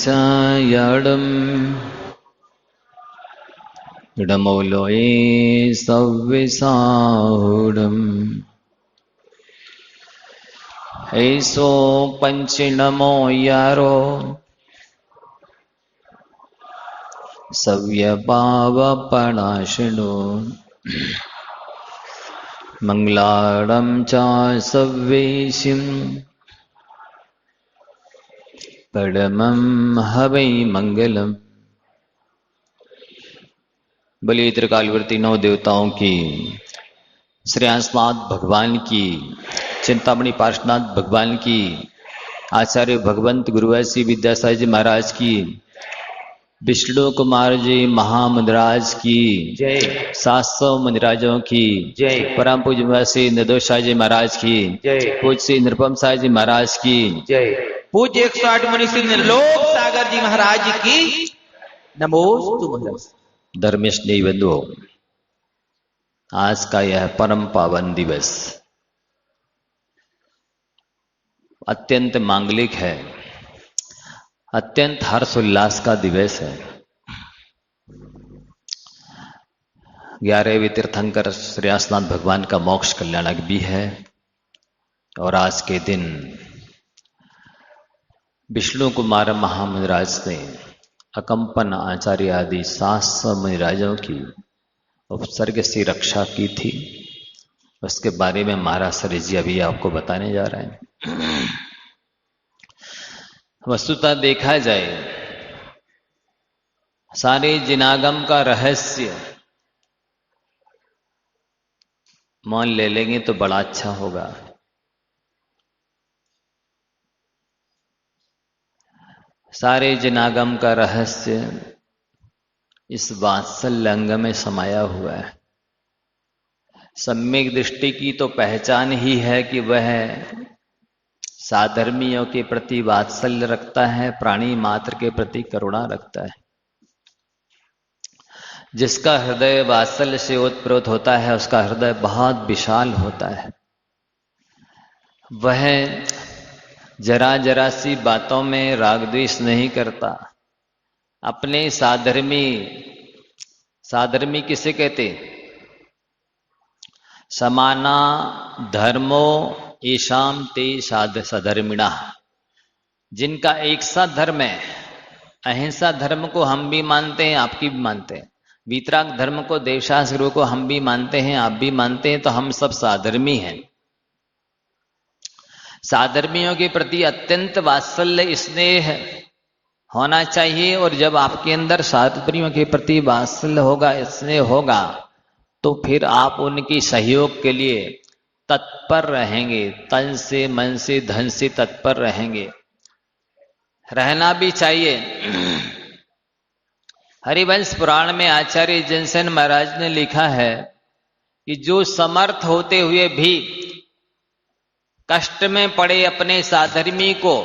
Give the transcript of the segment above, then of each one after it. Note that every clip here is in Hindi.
सायडम् इडमौलोये सव्विसाहुडम् ऐसो पंचिनमो यारो सव्यपावपणाशिनो मंगलाडं च सव्वेशिं परमं हवै मंगलम्। बलि त्रिकालवर्ती नौ देवताओं की, श्री हंसनाथ भगवान की, चिंतामणि पार्श्वनाथ भगवान की, आचार्य भगवंत गुरुवैसी विद्यासाई जी महाराज की, विष्णु कुमार जी महामुनिराज की जय, 700 मुनिराजों की जय, परम पूज्य वैसी निर्दोषाई जी महाराज की जय, पूज्य श्री निरुपम साई जी महाराज की जय, पूज्य 108 मुनि श्री निर्लोक सागर जी महाराज की नमोस्तु महाराज। धर्मस्नेही बंधुओं, आज का यह परम पावन दिवस अत्यंत मांगलिक है, अत्यंत हर्षोल्लास का दिवस है। 11वें तीर्थंकर श्री हंसनाथ भगवान का मोक्ष कल्याणक भी है। और आज के दिन विष्णु कुमार महामुनिराज ने अकंपन आचार्य आदि 700 मुनिराजों की उपसर्ग से रक्षा की थी। उसके बारे में महाराज सर जी अभी आपको बताने जा रहे हैं। वस्तुतः देखा जाए, सारे जिनागम का रहस्य मान ले लेंगे तो बड़ा अच्छा होगा। सारे जिनागम का रहस्य इस वात्सल्य अंग में समाया हुआ है। सम्यक दृष्टि की तो पहचान ही है कि वह साधर्मियों के प्रति वात्सल्य रखता है, प्राणी मात्र के प्रति करुणा रखता है। जिसका हृदय वात्सल्य से ओतप्रोत होता है, उसका हृदय बहुत विशाल होता है। वह जरा जरा सी बातों में राग द्वेष नहीं करता। अपने साधर्मी किसे कहते? समाना धर्मो येषाम ते सधर्मिणा, जिनका एक सा धर्म है। अहिंसा धर्म को हम भी मानते हैं, आपकी भी मानते हैं। वीतराग धर्म को, देवशास्त्र को हम भी मानते हैं, आप भी मानते हैं। तो हम सब साधर्मी हैं। साधर्मियों के प्रति अत्यंत वात्सल्य स्नेह होना चाहिए। और जब आपके अंदर साधर्मियों के प्रति वात्सल्य होगा, स्नेह होगा, तो फिर आप उनकी सहयोग के लिए तत्पर रहेंगे। तन से, मन से, धन से तत्पर रहेंगे। रहना भी चाहिए। हरिवंश पुराण में आचार्य जनसेन महाराज ने लिखा है कि जो समर्थ होते हुए भी कष्ट में पड़े अपने साधर्मी को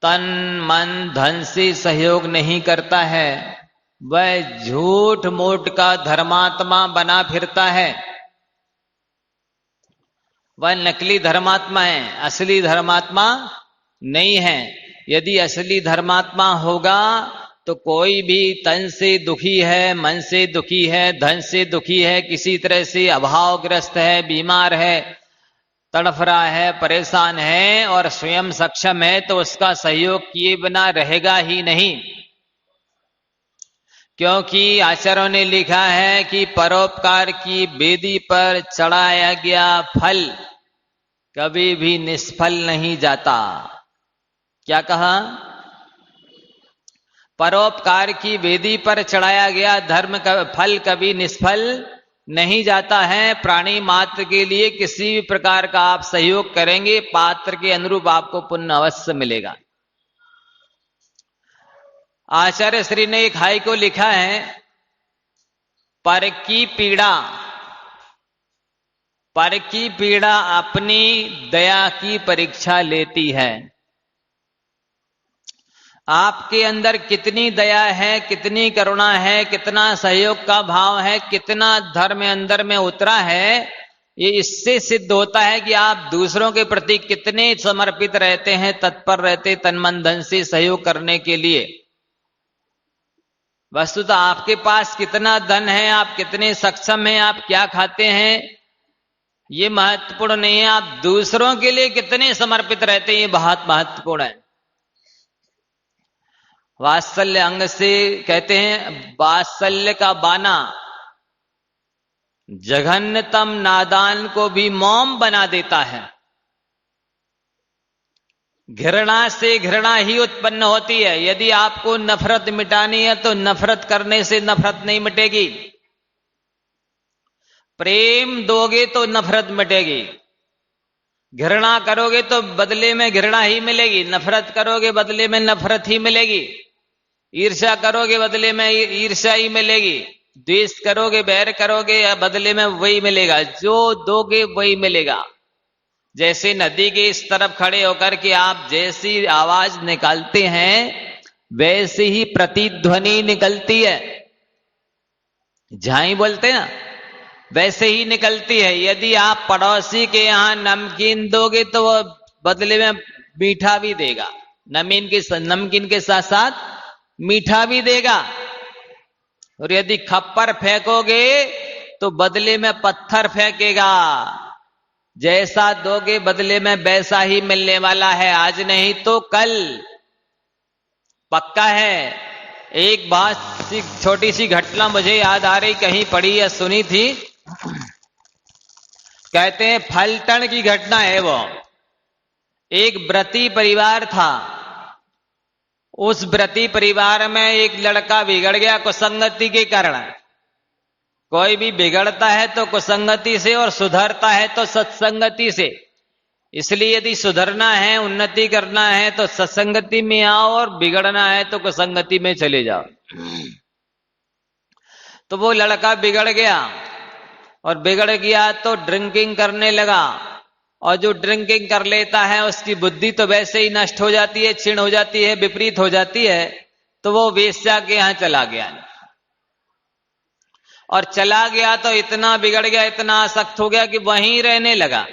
तन मन धन से सहयोग नहीं करता है, वह झूठ मूठ का धर्मात्मा बना फिरता है। वह नकली धर्मात्मा है, असली धर्मात्मा नहीं है। यदि असली धर्मात्मा होगा तो कोई भी तन से दुखी है, मन से दुखी है, धन से दुखी है, किसी तरह से अभावग्रस्त है, बीमार है, तड़फ रहा है, परेशान है और स्वयं सक्षम है, तो उसका सहयोग किए बिना रहेगा ही नहीं। क्योंकि आचार्यों ने लिखा है कि परोपकार की वेदी पर चढ़ाया गया फल कभी भी निष्फल नहीं जाता। क्या कहा? परोपकार की वेदी पर चढ़ाया गया धर्म का फल कभी निष्फल नहीं जाता है। प्राणी मात्र के लिए किसी भी प्रकार का आप सहयोग करेंगे, पात्र के अनुरूप आपको पुण्य अवश्य मिलेगा। आचार्य श्री ने एक हाई को लिखा है, पर की पीड़ा अपनी दया की परीक्षा लेती है। आपके अंदर कितनी दया है, कितनी करुणा है, कितना सहयोग का भाव है, कितना धर्म अंदर में उतरा है, ये इससे सिद्ध होता है कि आप दूसरों के प्रति कितने समर्पित रहते हैं, तत्पर रहते, तन मन धन से सहयोग करने के लिए। वस्तुतः आपके पास कितना धन है, आप कितने सक्षम हैं, आप क्या खाते हैं, ये महत्वपूर्ण नहीं है, आप दूसरों के लिए कितने समर्पित रहते हैं, ये बहुत महत्वपूर्ण है। वात्सल्य अंग से कहते हैं, वात्सल्य का बाना जघन्यतम नादान को भी मौम बना देता है। घृणा से घृणा ही उत्पन्न होती है। यदि आपको नफरत मिटानी है तो नफरत करने से नफरत नहीं मिटेगी, प्रेम दोगे तो नफरत मिटेगी। घृणा करोगे तो बदले में घृणा ही मिलेगी, नफरत करोगे बदले में नफरत ही मिलेगी, ईर्ष्या करोगे बदले में ईर्ष्या ही मिलेगी, द्वेष करोगे, बैर करोगे, या बदले में वही मिलेगा, जो दोगे वही मिलेगा। जैसे नदी के इस तरफ खड़े होकर के आप जैसी आवाज निकालते हैं वैसे ही प्रतिध्वनि निकलती है, झाई बोलते हैं ना, वैसे ही निकलती है। यदि आप पड़ोसी के यहां नमकीन दोगे तो वो बदले में मीठा भी देगा, नमकीन के साथ साथ मीठा भी देगा। और यदि खप्पर फेंकोगे तो बदले में पत्थर फेंकेगा। जैसा दोगे बदले में वैसा ही मिलने वाला है, आज नहीं तो कल, पक्का है। एक बात सी छोटी सी घटना मुझे याद आ रही, कहीं पढ़ी या सुनी थी। कहते हैं फलटन की घटना है वो। एक व्रती परिवार था, उस व्रती परिवार में एक लड़का बिगड़ गया कुसंगति के कारण। कोई भी बिगड़ता है तो कुसंगति से और सुधरता है तो सत्संगति से। इसलिए यदि सुधरना है, उन्नति करना है तो सत्संगति में आओ, और बिगड़ना है तो कुसंगति में चले जाओ। तो वो लड़का बिगड़ गया, और बिगड़ गया तो ड्रिंकिंग करने लगा। और जो ड्रिंकिंग कर लेता है उसकी बुद्धि तो वैसे ही नष्ट हो जाती है, क्षीण हो जाती है, विपरीत हो जाती है। तो वो वेश्या के यहां चला गया, और चला गया तो इतना बिगड़ गया, इतना आसक्त हो गया कि वहीं रहने लगा,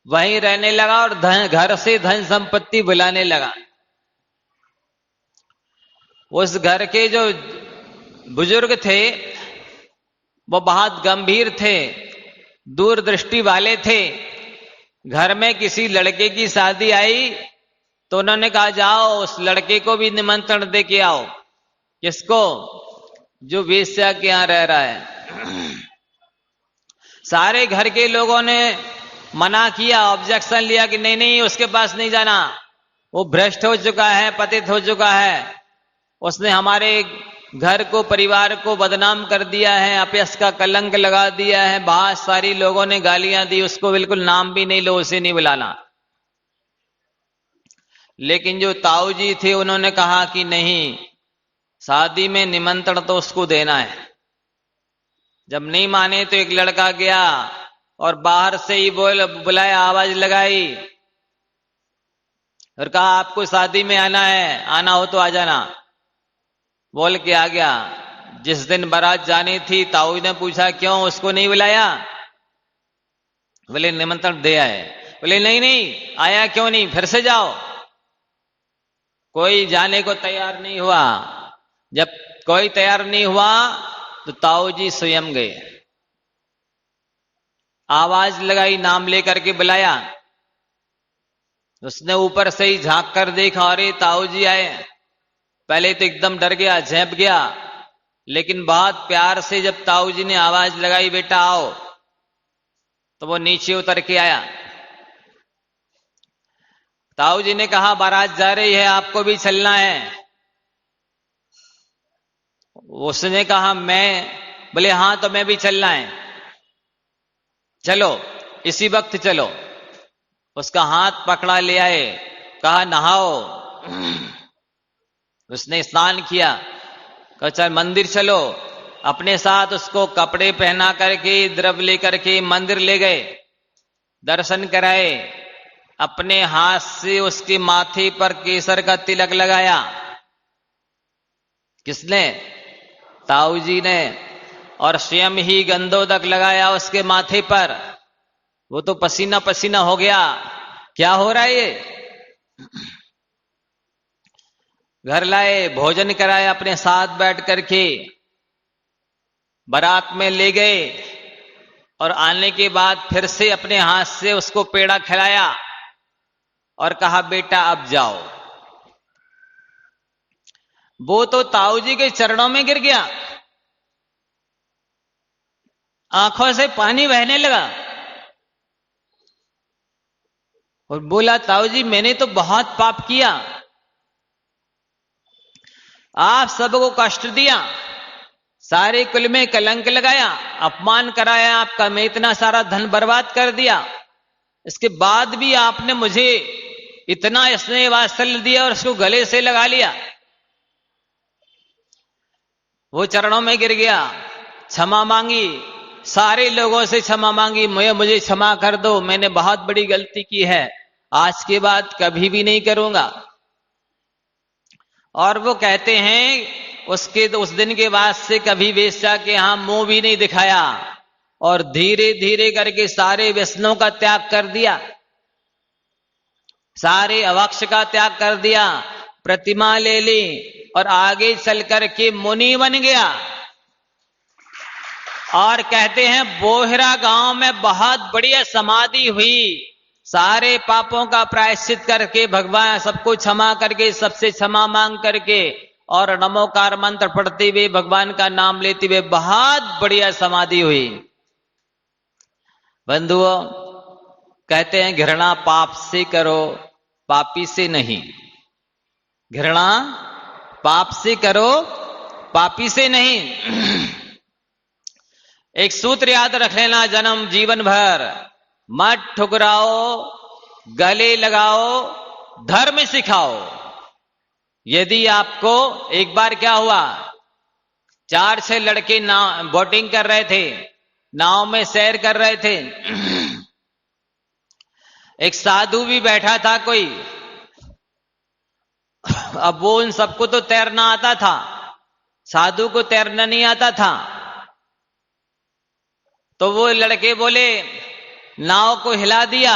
वहीं रहने लगा, और घर से धन संपत्ति बुलाने लगा। उस घर के जो बुजुर्ग थे वो बहुत गंभीर थे, दूरदृष्टि वाले थे। घर में किसी लड़के की शादी आई तो उन्होंने कहा जाओ उस लड़के को भी निमंत्रण दे के आओ। किसको? जो वेश्या के यहां रह रहा है। सारे घर के लोगों ने मना किया, ऑब्जेक्शन लिया कि नहीं नहीं उसके पास नहीं जाना, वो भ्रष्ट हो चुका है, पतित हो चुका है, उसने हमारे घर को, परिवार को बदनाम कर दिया है, अपयश का कलंक लगा दिया है। बहुत सारी लोगों ने गालियां दी उसको, बिल्कुल नाम भी नहीं लो, उसे नहीं बुलाना। लेकिन जो ताऊ जी थे उन्होंने कहा कि नहीं, शादी में निमंत्रण तो उसको देना है। जब नहीं माने तो एक लड़का गया और बाहर से ही बुलाया, आवाज लगाई और कहा आपको शादी में आना है, आना हो तो आ जाना। बोल के आ गया। जिस दिन बारात जानी थी ताऊ ने पूछा क्यों उसको नहीं बुलाया? बोले निमंत्रण दे आए। बोले नहीं नहीं आया क्यों नहीं, फिर से जाओ। कोई जाने को तैयार नहीं हुआ। जब कोई तैयार नहीं हुआ तो ताऊ जी स्वयं गए, आवाज लगाई, नाम लेकर के बुलाया। उसने ऊपर से ही झांक कर देखा, अरे ताऊ जी आए। पहले तो एकदम डर गया, झेप गया, लेकिन बहुत प्यार से जब ताऊ जी ने आवाज लगाई बेटा आओ, तो वो नीचे उतर के आया। ताऊ जी ने कहा बारात जा रही है, आपको भी चलना है? उसने कहा मैं। बोले हाँ तो मैं भी चलना है, चलो इसी वक्त चलो। उसका हाथ पकड़ा ले आए, कहा नहाओ। उसने स्नान किया, कहा चल मंदिर चलो। अपने साथ उसको कपड़े पहना करके, द्रव्य लेकर के मंदिर ले गए, दर्शन कराए। अपने हाथ से उसके माथे पर केसर का तिलक लगाया। किसने? ताऊ जी ने। और स्वयं ही गंधोदक लगाया उसके माथे पर। वो तो पसीना पसीना हो गया। क्या हो रहा है ये? घर लाए, भोजन कराया, अपने साथ बैठ करके बारात में ले गए और आने के बाद फिर से अपने हाथ से उसको पेड़ा खिलाया और कहा बेटा अब जाओ। वो तो ताऊ जी के चरणों में गिर गया, आंखों से पानी बहने लगा और बोला ताऊ जी मैंने तो बहुत पाप किया, आप सबको कष्ट दिया, सारे कुल में कलंक लगाया, अपमान कराया आपका, मैं इतना सारा धन बर्बाद कर दिया, इसके बाद भी आपने मुझे इतना स्नेह वात्सल्य दिया और उसको गले से लगा लिया। वो चरणों में गिर गया, क्षमा मांगी, सारे लोगों से क्षमा मांगी, मुझे क्षमा कर दो, मैंने बहुत बड़ी गलती की है, आज के बाद कभी भी नहीं करूंगा। और वो कहते हैं उस दिन के बाद से कभी वेश्या के यहां मुंह भी नहीं दिखाया और धीरे धीरे करके सारे व्यसनों का त्याग कर दिया, सारे अवक्ष का त्याग कर दिया, प्रतिमा ले ली और आगे चल करके मुनि बन गया। और कहते हैं बोहरा गांव में बहुत बढ़िया समाधि हुई, सारे पापों का प्रायश्चित करके भगवान सबको क्षमा करके, सबसे क्षमा मांग करके और नमोकार मंत्र पढ़ते हुए भगवान का नाम लेते हुए बहुत बढ़िया समाधि हुई। बंधुओं, कहते हैं घृणा पाप से करो, पापी से नहीं। घृणा पाप से करो, पापी से नहीं। एक सूत्र याद रख लेना जन्म जीवन भर, मत ठुकराओ, गले लगाओ, धर्म सिखाओ। यदि आपको एक बार क्या हुआ, 4-6 लड़के बोटिंग कर रहे थे, नाव में सैर कर रहे थे, एक साधु भी बैठा था कोई। अब वो उन सबको तो तैरना आता था, साधु को तैरना नहीं आता था। तो वो लड़के बोले, नाव को हिला दिया,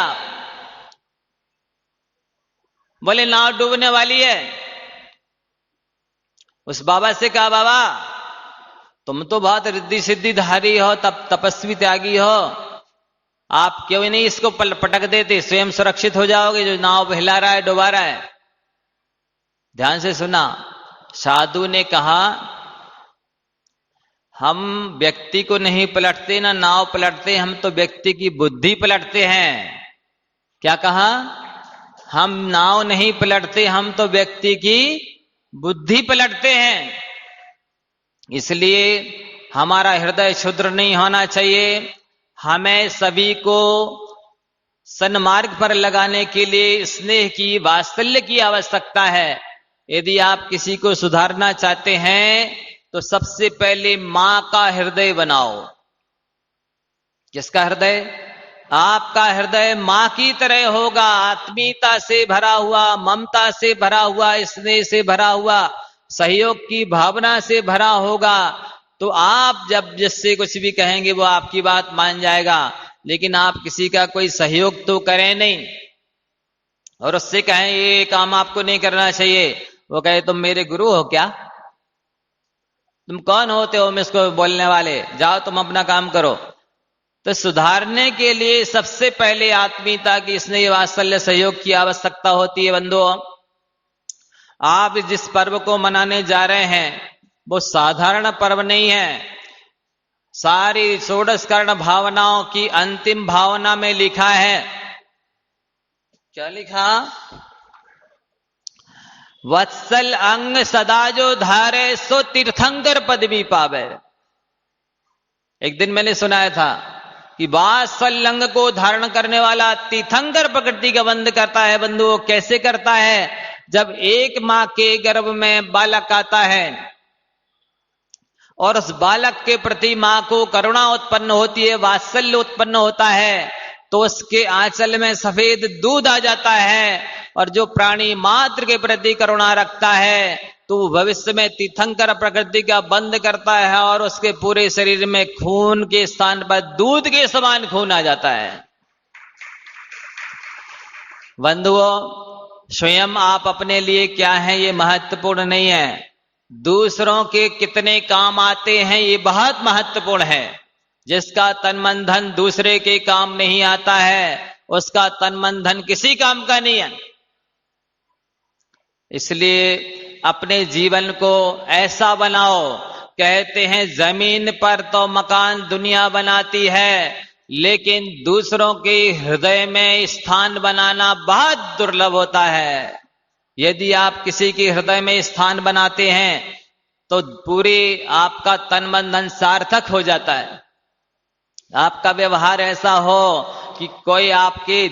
बोले नाव डूबने वाली है। उस बाबा से कहा बाबा तुम तो बहुत रिद्धि सिद्धिधारी हो, तब तपस्वी त्यागी हो, आप क्यों नहीं इसको पटक देते, स्वयं सुरक्षित हो जाओगे, जो नाव हिला रहा है डुबा रहा है। ध्यान से सुना, साधु ने कहा हम व्यक्ति को नहीं पलटते ना नाव पलटते, हम तो व्यक्ति की बुद्धि पलटते हैं। क्या कहा? हम नाव नहीं पलटते, हम तो व्यक्ति की बुद्धि पलटते हैं। इसलिए हमारा हृदय क्षुद्र नहीं होना चाहिए, हमें सभी को सन्मार्ग पर लगाने के लिए स्नेह की, वात्सल्य की आवश्यकता है। यदि आप किसी को सुधारना चाहते हैं तो सबसे पहले मां का हृदय बनाओ। किसका हृदय? आपका हृदय मां की तरह होगा, आत्मीयता से भरा हुआ, ममता से भरा हुआ, स्नेह से भरा हुआ, सहयोग की भावना से भरा होगा। तो आप जब जिससे कुछ भी कहेंगे वो आपकी बात मान जाएगा। लेकिन आप किसी का कोई सहयोग तो करें नहीं और उससे कहें ये काम आपको नहीं करना चाहिए, वो कहे तुम मेरे गुरु हो क्या, तुम कौन होते हो मुझको बोलने वाले, जाओ तुम अपना काम करो। तो सुधारने के लिए सबसे पहले आत्मीयता की, स्नेह वात्सल्य सहयोग की आवश्यकता होती है। बंधुओं, आप जिस पर्व को मनाने जा रहे हैं वो साधारण पर्व नहीं है। सारी षोडश कर्ण भावनाओं की अंतिम भावना में लिखा है, क्या लिखा? वत्सल अंग सदा जो धारे सो तीर्थंकर पदवी पावे। एक दिन मैंने सुनाया था कि वात्सल अंग को धारण करने वाला तीर्थंकर प्रकृति का बंद करता है। बंधुओं, कैसे करता है? जब एक मां के गर्भ में बालक आता है और उस बालक के प्रति मां को करुणा उत्पन्न होती है, वात्सल्य उत्पन्न होता है, तो उसके आंचल में सफेद दूध आ जाता है। और जो प्राणी मात्र के प्रति करुणा रखता है तो वो भविष्य में तीर्थंकर प्रकृति का बंद करता है और उसके पूरे शरीर में खून के स्थान पर दूध के समान खून आ जाता है। बंधुओं, स्वयं आप अपने लिए क्या है ये महत्वपूर्ण नहीं है, दूसरों के कितने काम आते हैं ये बहुत महत्वपूर्ण है। जिसका तन मन धन दूसरे के काम नहीं आता है उसका तन मन धन किसी काम का नहीं है। इसलिए अपने जीवन को ऐसा बनाओ, कहते हैं जमीन पर तो मकान दुनिया बनाती है, लेकिन दूसरों के हृदय में स्थान बनाना बहुत दुर्लभ होता है। यदि आप किसी के हृदय में स्थान बनाते हैं तो पूरे आपका तन मन धन सार्थक हो जाता है। आपका व्यवहार ऐसा हो कि कोई आपके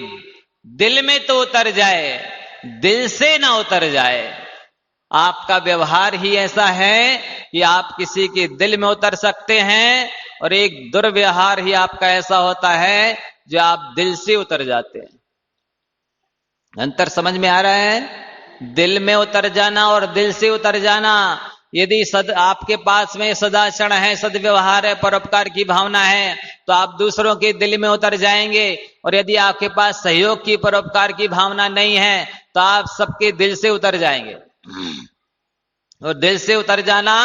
दिल में तो उतर जाए, दिल से ना उतर जाए। आपका व्यवहार ही ऐसा है कि आप किसी के दिल में उतर सकते हैं, और एक दुर्व्यवहार ही आपका ऐसा होता है जो आप दिल से उतर जाते हैं। अंतर समझ में आ रहा है? दिल में उतर जाना और दिल से उतर जाना। यदि आपके पास में सदाचरण है, सद्व्यवहार है, परोपकार की भावना है, तो आप दूसरों के दिल में उतर जाएंगे। और यदि आपके पास सहयोग की, परोपकार की भावना नहीं है तो आप सबके दिल से उतर जाएंगे। और दिल से उतर जाना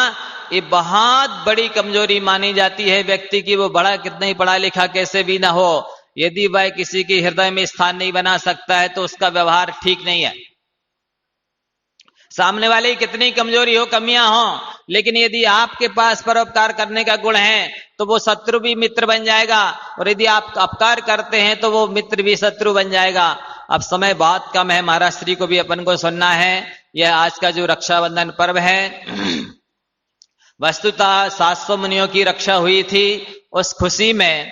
ये बहुत बड़ी कमजोरी मानी जाती है व्यक्ति की, वो बड़ा कितना ही पढ़ा लिखा कैसे भी ना हो, यदि वह किसी के हृदय में स्थान नहीं बना सकता है तो उसका व्यवहार ठीक नहीं है। सामने वाले की कितनी कमजोरी हो, कमियां हो, लेकिन यदि आपके पास परोपकार करने का गुण है तो वो शत्रु भी मित्र बन जाएगा, और यदि आप अपकार करते हैं तो वो मित्र भी शत्रु बन जाएगा। अब समय बहुत कम है, महाराज श्री को भी अपन को सुनना है। यह आज का जो रक्षाबंधन पर्व है, वस्तुतः 700 मुनियों की रक्षा हुई थी। उस खुशी में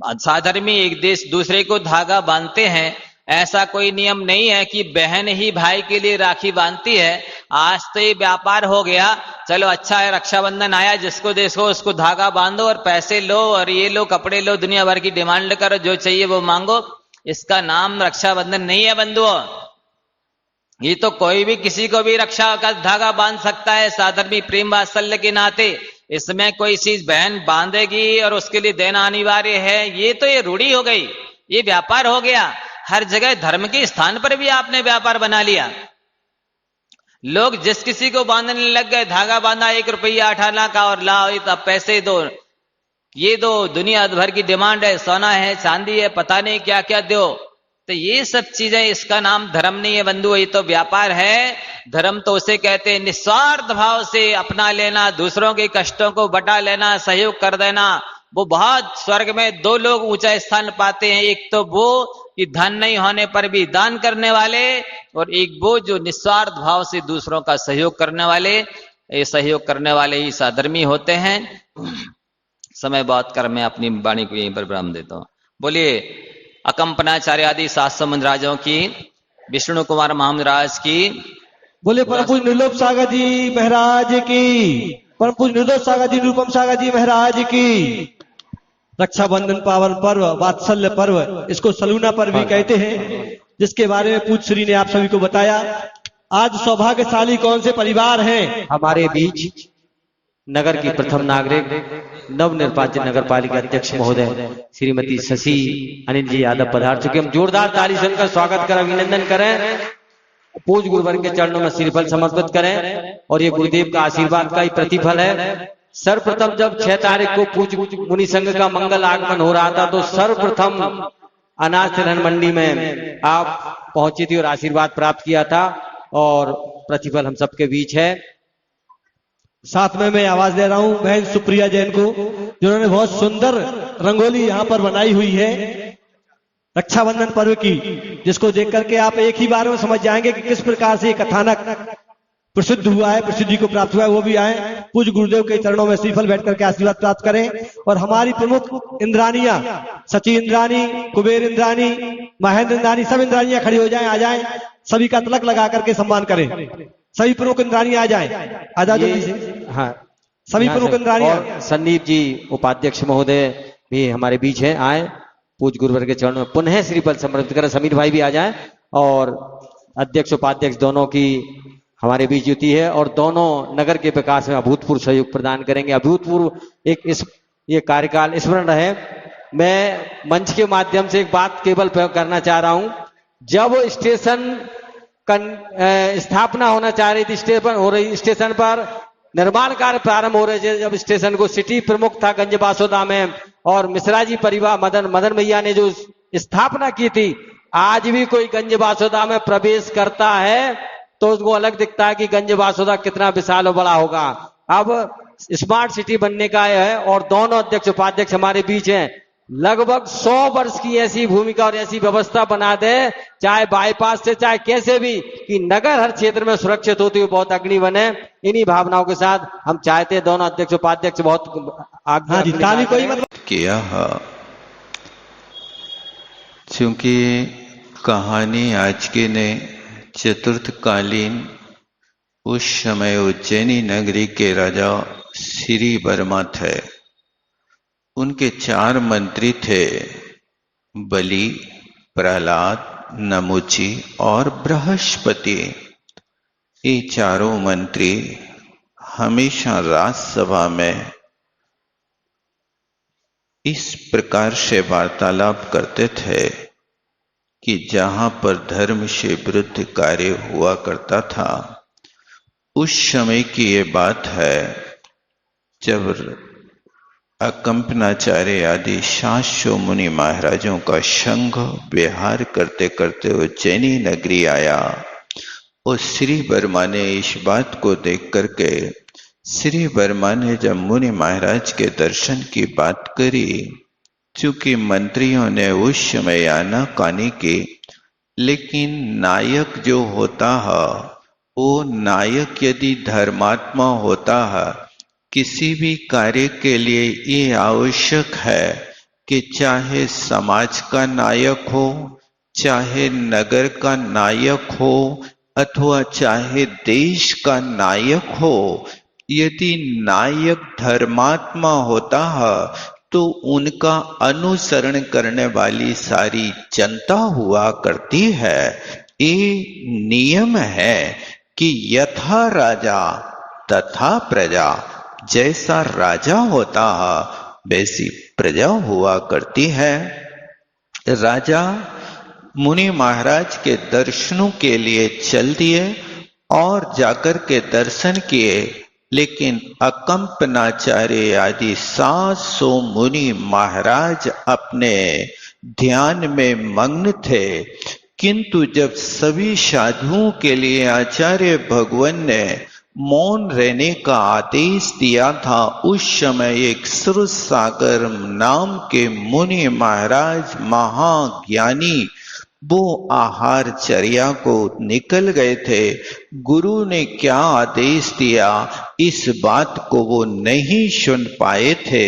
साधर्मी एक देश दूसरे को धागा बांधते हैं। ऐसा कोई नियम नहीं है कि बहन ही भाई के लिए राखी बांधती है। आज तो ये व्यापार हो गया, चलो अच्छा है रक्षाबंधन आया, जिसको देखो उसको धागा बांधो और पैसे लो और ये लो, कपड़े लो, दुनिया भर की डिमांड करो, जो चाहिए वो मांगो। इसका नाम रक्षाबंधन नहीं है बंधुओं। ये तो कोई भी किसी को भी रक्षा का धागा बांध सकता है साधर्मी प्रेम वात्सल्य के नाते। इसमें कोई चीज बहन बांधेगी और उसके लिए देना अनिवार्य है, ये तो ये रूढ़ी हो गई, ये व्यापार हो गया। हर जगह धर्म के स्थान पर भी आपने व्यापार बना लिया। लोग जिस किसी को बांधने लग गए, धागा बांधा 1 रुपया 18 लाख का, और लाओ ये तब पैसे दो, ये दो, दुनिया भर की डिमांड है, सोना है, चांदी है, पता नहीं क्या क्या दो। तो ये सब चीजें, इसका नाम धर्म नहीं है बंधु, ये तो व्यापार है। धर्म तो उसे कहते हैं निस्वार्थ भाव से अपना लेना, दूसरों के कष्टों को बटा लेना, सहयोग कर देना। वो बहुत स्वर्ग में 2 लोग ऊंचा स्थान पाते हैं, एक तो वो कि धन नहीं होने पर भी दान करने वाले, और एक वो जो निस्वार्थ भाव से दूसरों का सहयोग करने वाले। ये सहयोग करने वाले ही साधर्मी होते हैं। समय बहुत कर, मैं अपनी वाणी को यहीं पर विराम देता हूं। बोलिए अकंपनाचार्य आदि 700 मुनिराजों की, विष्णु कुमार महाराज की, बोले परम पूज्य निर्लोभ सागर जी महाराज की, परम पूज्य निर्लोभ सागर जी, निरुपम सागर जी महाराज की। रक्षाबंधन पावन पर्व, वात्सल्य पर्व, इसको सलूना पर्व भी कहते हैं, जिसके बारे में पूज्य श्री ने आप सभी को बताया। आज सौभाग्यशाली कौन से परिवार हैं? हमारे बीच नगर की प्रथम नागरिक, नवनिर्वाचित नगर पालिका अध्यक्ष महोदय श्रीमती शशि अनिल जी यादव पधार चुके। हम जोरदार ताली सुनकर स्वागत कर अभिनंदन करें, पूज्य गुरुवर के चरणों में श्रीफल समर्पित करें, और ये गुरुदेव का आशीर्वाद का ही प्रतिफल है। सर्वप्रथम जब 6 तारीख को पूज्य मुनि संघ का मंगल आगमन हो रहा था, तो सर्वप्रथम अनाथ तिलहन मंडी में आप पहुंची थी और आशीर्वाद प्राप्त किया था, और प्रतिफल हम सबके बीच है। साथ में मैं आवाज दे रहा हूं बहन सुप्रिया जैन को, जिन्होंने बहुत सुंदर रंगोली यहाँ पर बनाई हुई है रक्षाबंधन पर्व की, जिसको देख करके आप एक ही बार में समझ जाएंगे कि किस प्रकार से ये कथानक प्रसिद्ध हुआ है, प्रसिद्धि को प्राप्त हुआ है। वो भी आए, पूज्य गुरुदेव के चरणों में श्रीफल बैठ करके आशीर्वाद प्राप्त करें। और हमारी प्रमुख इंद्रानियां, सची इंद्रानी, कुबेर इंद्रानी, महेंद्र इंद्रानी, सब इंद्रानियां खड़ी हो जाएं, आ जाएं, सभी का तिलक लगा करके सम्मान करें। सभी प्रमुख इंद्रानियां आ जाएं, आजाद जी। हाँ, सभी प्रमुख इंद्रानियां। संदीप जी उपाध्यक्ष महोदय भी हमारे बीच हैं, आए, पूज्य गुरुवर के चरणों में पुनः श्रीफल समर्पित करें। समीर भाई भी आ जाएं, और अध्यक्ष उपाध्यक्ष दोनों की हमारे बीच युति है और दोनों नगर के विकास में अभूतपूर्व सहयोग प्रदान करेंगे। अभूतपूर्व ये कार्यकाल स्मरण रहे। मैं मंच के माध्यम से एक बात केवल करना चाह रहा हूं, जब स्टेशन स्थापना होना चाह रही थी, स्टेशन पर निर्माण कार्य प्रारंभ हो रहे थे, जब स्टेशन को सिटी प्रमुख था गंज बासोदा में और मिश्रा जी परिवार मदन भैया ने जो स्थापना की थी, आज भी कोई गंज बासोदा में प्रवेश करता है तो उसको अलग दिखता है कि गंज बासोदा कितना विशाल और बड़ा होगा। अब स्मार्ट सिटी बनने का है और दोनों अध्यक्ष उपाध्यक्ष हमारे बीच हैं। लगभग 100 वर्ष की ऐसी भूमिका और ऐसी व्यवस्था बना दे, चाहे बाईपास से चाहे कैसे भी, कि नगर हर क्षेत्र में सुरक्षित होती हुई बहुत अग्नि बने। इन्हीं भावनाओं के साथ हम चाहते हैं दोनों अध्यक्ष उपाध्यक्ष बहुत आगे ताली कोई मतलब किया है, क्योंकि कहानी आज की ने चतुर्थकालीन उस समय उज्जैनी नगरी के राजा श्री वर्मा थे। उनके 4 मंत्री थे, बलि, प्रहलाद, नमुची और बृहस्पति। ये चारों मंत्री हमेशा राज्यसभा में इस प्रकार से वार्तालाप करते थे कि जहां पर धर्म से विरुद्ध कार्य हुआ करता था, उस समय की ये बात है जब अकंपनाचार्य आदि 700 मुनि महाराजों का संघ विहार करते करते उज्जैनी नगरी आया और श्री वर्मा ने इस बात को देख करके श्री वर्मा ने जब मुनि महाराज के दर्शन की बात करी, चूंकि मंत्रियों ने उस समय आनाकानी की, लेकिन नायक जो होता है वो नायक यदि धर्मात्मा होता है, किसी भी कार्य के लिए ये आवश्यक है कि चाहे समाज का नायक हो, चाहे नगर का नायक हो, अथवा चाहे देश का नायक हो, यदि नायक धर्मात्मा होता है तो उनका अनुसरण करने वाली सारी जनता हुआ करती है। ये नियम है कि यथा राजा तथा प्रजा, जैसा राजा होता है वैसी प्रजा हुआ करती है। राजा मुनि महाराज के दर्शनों के लिए चल दिए और जाकर के दर्शन किए, लेकिन अकंपनाचार्य आदि 700 मुनि महाराज अपने ध्यान में मग्न थे। किंतु जब सभी साधुओं के लिए आचार्य भगवान ने मौन रहने का आदेश दिया था, उस समय एक सुरसागर नाम के मुनि महाराज महाज्ञानी वो आहार चर्या को निकल गए थे। गुरु ने क्या आदेश दिया इस बात को वो नहीं सुन पाए थे।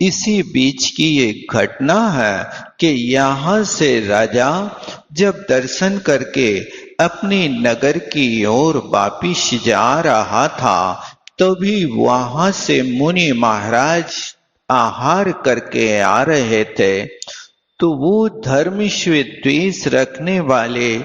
इसी बीच की ये घटना है कि यहाँ से राजा जब दर्शन करके अपने नगर की ओर वापिस जा रहा था, तभी वहां से मुनि महाराज आहार करके आ रहे थे। तो वो धर्म से द्वेष रखने वाले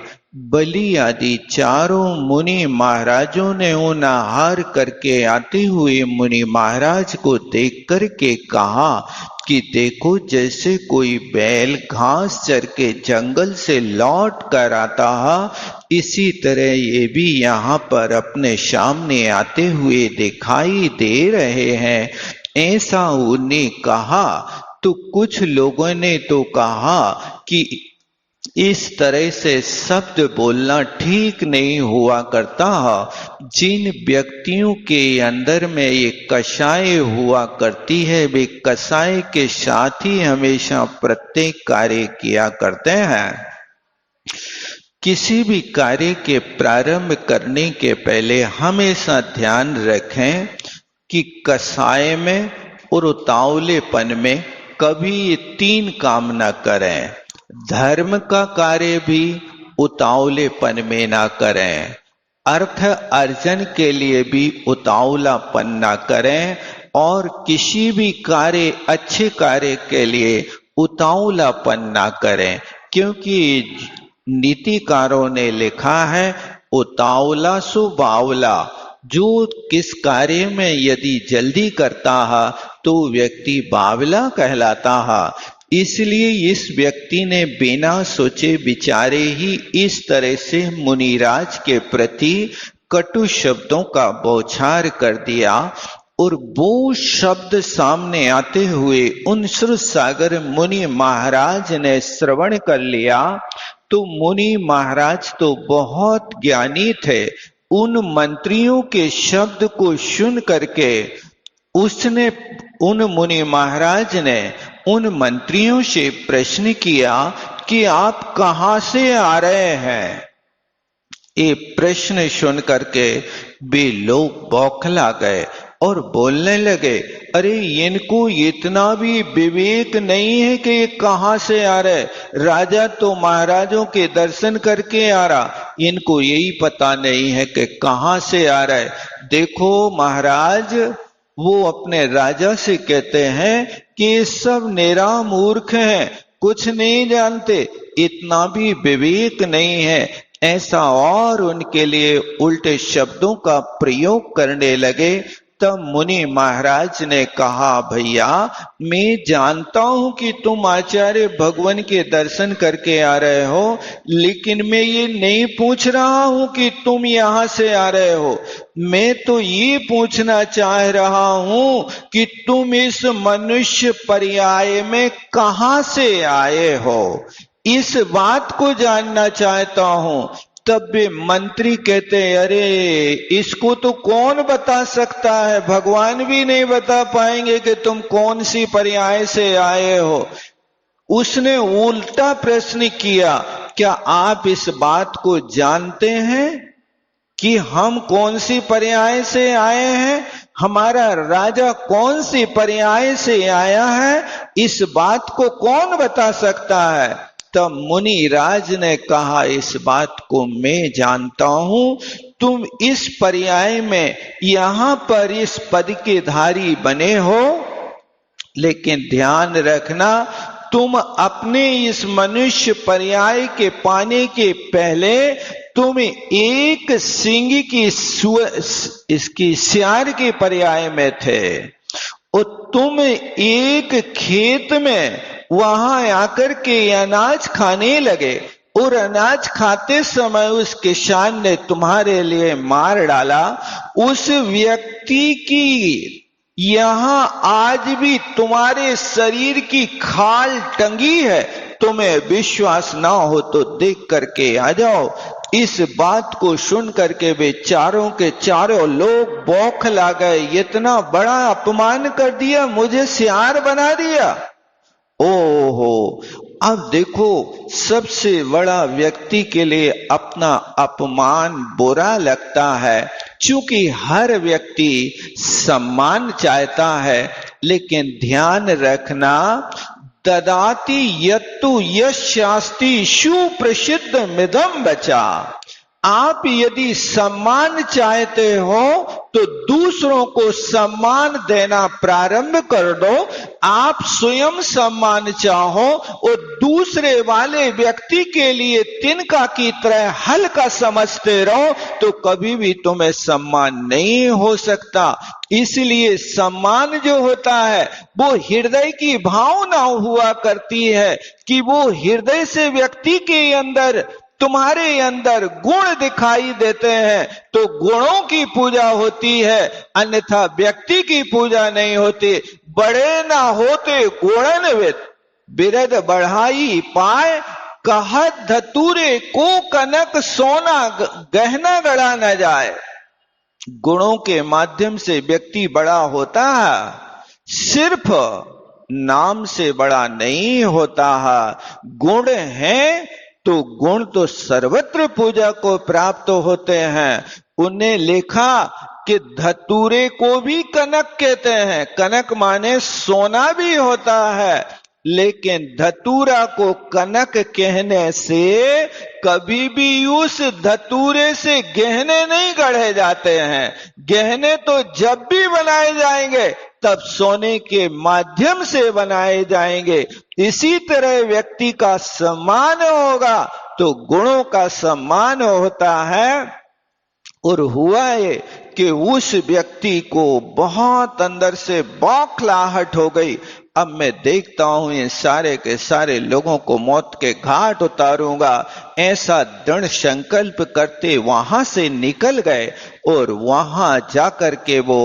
बलि आदि 4 मुनि महाराजों ने उन आहार करके आते हुए मुनि महाराज को देख करके कहा कि देखो, जैसे कोई बैल घास चर के जंगल से लौट कर आता है, इसी तरह ये भी यहाँ पर अपने सामने आते हुए दिखाई दे रहे हैं। ऐसा उन्हें कहा तो कुछ लोगों ने तो कहा कि इस तरह से शब्द बोलना ठीक नहीं हुआ करता है। जिन व्यक्तियों के अंदर में ये कषाय हुआ करती है, वे कषाय के साथ ही हमेशा प्रत्येक कार्य किया करते हैं। किसी भी कार्य के प्रारंभ करने के पहले हमेशा ध्यान रखें कि कषाय में और उतावलेपन में कभी ये 3 काम न करें। धर्म का कार्य भी उतावलेपन में ना करें, अर्थ अर्जन के लिए भी उतावलापन ना करें, और किसी भी कार्य अच्छे कार्य के लिए उतावलापन ना करें, क्योंकि नीतिकारों ने लिखा है उतावला सो बावला। जो किस कार्य में यदि जल्दी करता है तो व्यक्ति बावला कहलाता है। इसलिए इस व्यक्ति ने बिना सोचे विचारे ही इस तरह से मुनिराज के प्रति कटु शब्दों का बौछार कर दिया। और वो शब्द सामने आते हुए उन श्रुत सागर मुनि महाराज ने श्रवण कर लिया। तो मुनि महाराज तो बहुत ज्ञानी थे। उन मंत्रियों के शब्द को सुन करके उन मुनि महाराज ने उन मंत्रियों से प्रश्न किया कि आप कहां से आ रहे हैं। ये प्रश्न सुन करके वे लोग बौखला गए और बोलने लगे, अरे इनको इतना भी विवेक नहीं है कि ये कहां से आ रहे। राजा तो महाराजों के दर्शन करके आ रहा, इनको यही पता नहीं है कि कहां से आ रहा है। देखो महाराज, वो अपने राजा से कहते हैं कि सब निरा मूर्ख हैं, कुछ नहीं जानते, इतना भी विवेक नहीं है। ऐसा और उनके लिए उल्टे शब्दों का प्रयोग करने लगे। तब मुनि महाराज ने कहा, भैया मैं जानता हूं कि तुम आचार्य भगवान के दर्शन करके आ रहे हो, लेकिन मैं ये नहीं पूछ रहा हूं कि तुम यहां से आ रहे हो। मैं तो ये पूछना चाह रहा हूं कि तुम इस मनुष्य पर्याय में कहां से आए हो, इस बात को जानना चाहता हूं। तब वे मंत्री कहते, अरे इसको तो कौन बता सकता है, भगवान भी नहीं बता पाएंगे कि तुम कौन सी पर्याय से आए हो। उसने उल्टा प्रश्न किया, क्या आप इस बात को जानते हैं कि हम कौन सी पर्याय से आए हैं, हमारा राजा कौन सी पर्याय से आया है, इस बात को कौन बता सकता है। तब मुनि राज ने कहा, इस बात को मैं जानता हूं, तुम इस पर्याय में यहां पर इस पद के धारी बने हो, लेकिन ध्यान रखना तुम अपने इस मनुष्य पर्याय के पाने के पहले तुम एक सिंह की इसकी सियार के पर्याय में थे, और तुम एक खेत में वहां आकर के अनाज खाने लगे, और अनाज खाते समय उस किसान ने तुम्हारे लिए मार डाला। उस व्यक्ति की यहां आज भी तुम्हारे शरीर की खाल टंगी है, तुम्हें विश्वास ना हो तो देख करके आ जाओ। इस बात को सुन करके वे चारों के चारों लोग बौखला गए, इतना बड़ा अपमान कर दिया, मुझे सियार बना दिया। ओहो, अब देखो सबसे बड़ा व्यक्ति के लिए अपना अपमान बुरा लगता है, क्योंकि हर व्यक्ति सम्मान चाहता है। लेकिन ध्यान रखना, ददाति यत्तु यशास्ति सुप्रसिद्ध मिदम बचा। आप यदि सम्मान चाहते हो तो दूसरों को सम्मान देना प्रारंभ कर दो। आप स्वयं सम्मान चाहो और दूसरे वाले व्यक्ति के लिए तिनका की तरह हल्का समझते रहो तो कभी भी तुम्हें सम्मान नहीं हो सकता। इसलिए सम्मान जो होता है वो हृदय की भावना हुआ करती है कि वो हृदय से व्यक्ति के अंदर, तुम्हारे अंदर गुण दिखाई देते हैं तो गुणों की पूजा होती है, अन्यथा व्यक्ति की पूजा नहीं होती। बड़े ना होते गुणन बिरद बढ़ाई पाए, कहत धतूरे को कनक सोना गहना गढ़ा न जाए। गुणों के माध्यम से व्यक्ति बड़ा होता है, सिर्फ नाम से बड़ा नहीं होता है। गुण हैं तो गुण तो सर्वत्र पूजा को प्राप्त होते हैं। उन्हें लिखा कि धतूरे को भी कनक कहते हैं, कनक माने सोना भी होता है, लेकिन धतूरा को कनक कहने से कभी भी उस धतूरे से गहने नहीं गढ़े जाते हैं। गहने तो जब भी बनाए जाएंगे तब सोने के माध्यम से बनाए जाएंगे। इसी तरह व्यक्ति का सम्मान होगा तो गुणों का सम्मान होता है। और हुआ ये कि उस व्यक्ति को बहुत अंदर से बौखलाहट हो गई। अब मैं देखता हूं ये सारे के सारे लोगों को मौत के घाट उतारूंगा, ऐसा दृढ़ संकल्प करते वहां से निकल गए और वहां जाकर के वो